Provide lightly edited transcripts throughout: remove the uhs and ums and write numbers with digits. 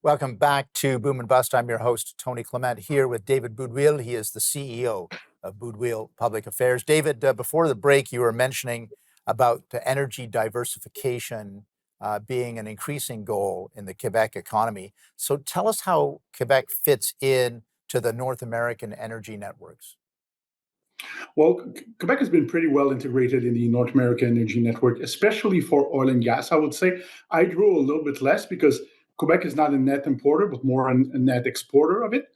Welcome back to Boom and Bust. I'm your host, Tony Clement, here with David Boudeweel. He is the CEO of Boudeweel Public Affairs. David, before the break, you were mentioning about energy diversification being an increasing goal in the Quebec economy. So tell us how Quebec fits in to the North American energy networks. Well, Quebec has been pretty well integrated in the North American energy network, especially for oil and gas. I would say hydro a little bit less because Quebec is not a net importer, but more a net exporter of it.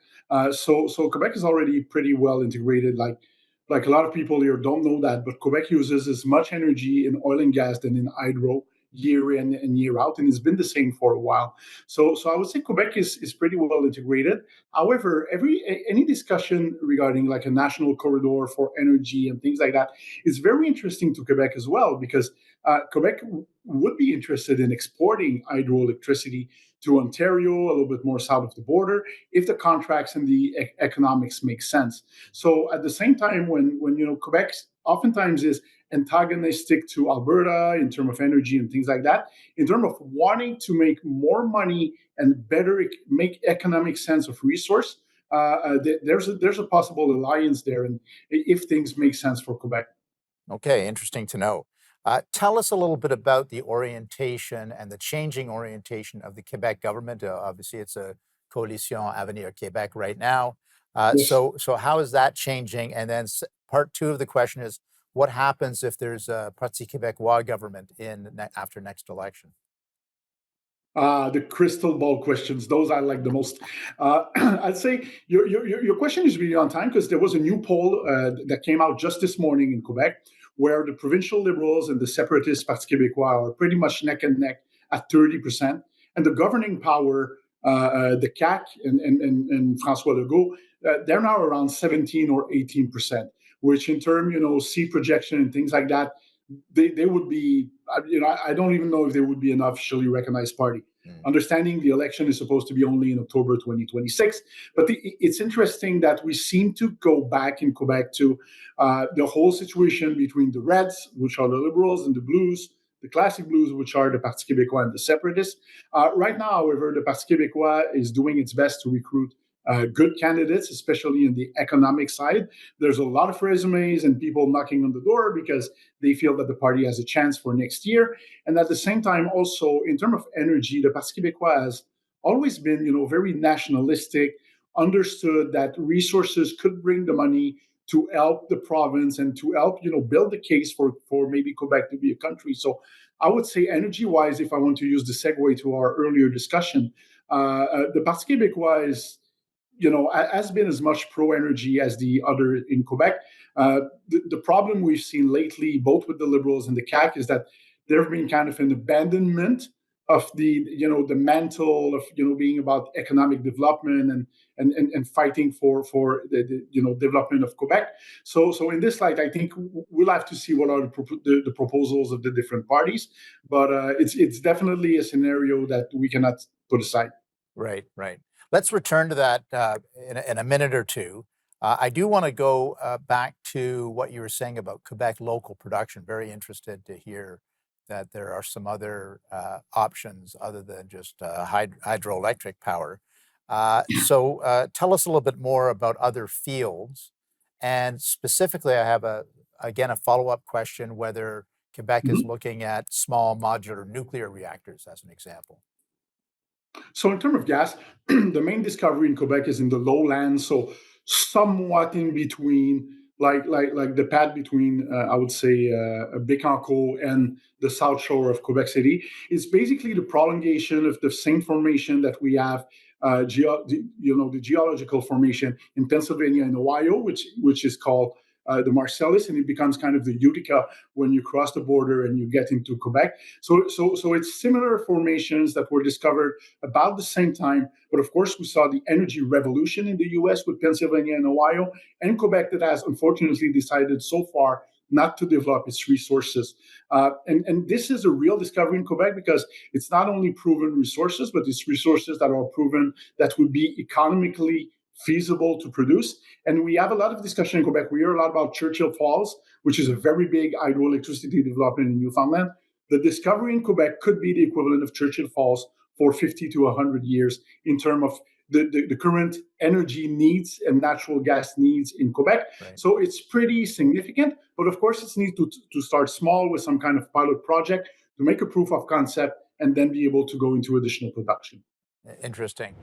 So Quebec is already pretty well integrated. Like a lot of people here don't know that, but Quebec uses as much energy in oil and gas than in hydro year in and year out, and it's been the same for a while. So I would say Quebec is pretty well integrated. However, any discussion regarding like a national corridor for energy and things like that is very interesting to Quebec as well, because Quebec would be interested in exporting hydroelectricity to Ontario, a little bit more south of the border, if the contracts and the economics make sense. So at the same time, when Quebec oftentimes is antagonistic to Alberta in terms of energy and things like that, in terms of wanting to make more money and better make economic sense of resource, there's a possible alliance there, and if things make sense for Quebec. Okay, interesting to know. Tell us a little bit about the orientation and the changing orientation of the Quebec government. Obviously, it's a Coalition Avenir Québec right now. Yes. So how is that changing? And then part two of the question is, what happens if there's a Parti Québécois government after next election? The crystal ball questions, those I like the most. I'd say your question is really on time because there was a new poll that came out just this morning in Quebec where the provincial Liberals and the separatist Parti Québécois are pretty much neck and neck at 30%. And the governing power, the CAQ and François Legault, they're now around 17 or 18%, which in term, seat projection and things like that, they would be, I don't even know if they would be an officially recognized party. Understanding the election is supposed to be only in October 2026. But it's interesting that we seem to go back in Quebec to the whole situation between the Reds, which are the Liberals, and the Blues, the classic Blues, which are the Parti Québécois and the Separatists. Right now, however, the Parti Québécois is doing its best to recruit good candidates, especially in the economic side. There's a lot of resumes and people knocking on the door because they feel that the party has a chance for next year. And at the same time, also in terms of energy, the Parti Québécois has always been, very nationalistic, understood that resources could bring the money to help the province and to help, build the case for maybe Quebec to be a country. So I would say energy-wise, if I want to use the segue to our earlier discussion, the Parti Québécois is has been as much pro-energy as the other in Quebec. The problem we've seen lately, both with the Liberals and the CAQ, is that there have been kind of an abandonment of the mantle of being about economic development and fighting for the development of Quebec. So in this light, I think we'll have to see what are the proposals of the different parties, but it's definitely a scenario that we cannot put aside. Right, right. Let's return to that in a minute or two. I do want to go back to what you were saying about Quebec local production. Very interested to hear that there are some other options other than just hydroelectric power. So tell us a little bit more about other fields. And specifically, I have again a follow-up question whether Quebec is Mhm. looking at small modular nuclear reactors as an example. So in terms of gas, the main discovery in Quebec is in the lowlands, so somewhat in between, like the pad between, I would say, Bécancour and the south shore of Quebec City. It's basically the prolongation of the same formation that we have, the geological formation in Pennsylvania and Ohio, which is called the Marcellus, and it becomes kind of the Utica when you cross the border and you get into Quebec. So it's similar formations that were discovered about the same time. But of course, we saw the energy revolution in the US with Pennsylvania and Ohio, and Quebec that has unfortunately decided so far not to develop its resources. And this is a real discovery in Quebec because it's not only proven resources, but it's resources that are proven that would be economically feasible to produce. And we have a lot of discussion in Quebec. We hear a lot about Churchill Falls, which is a very big hydroelectricity development in Newfoundland. The discovery in Quebec could be the equivalent of Churchill Falls for 50 to 100 years in terms of the current energy needs and natural gas needs in Quebec. Right. So it's pretty significant, but of course it's needs to start small with some kind of pilot project to make a proof of concept and then be able to go into additional production. Interesting.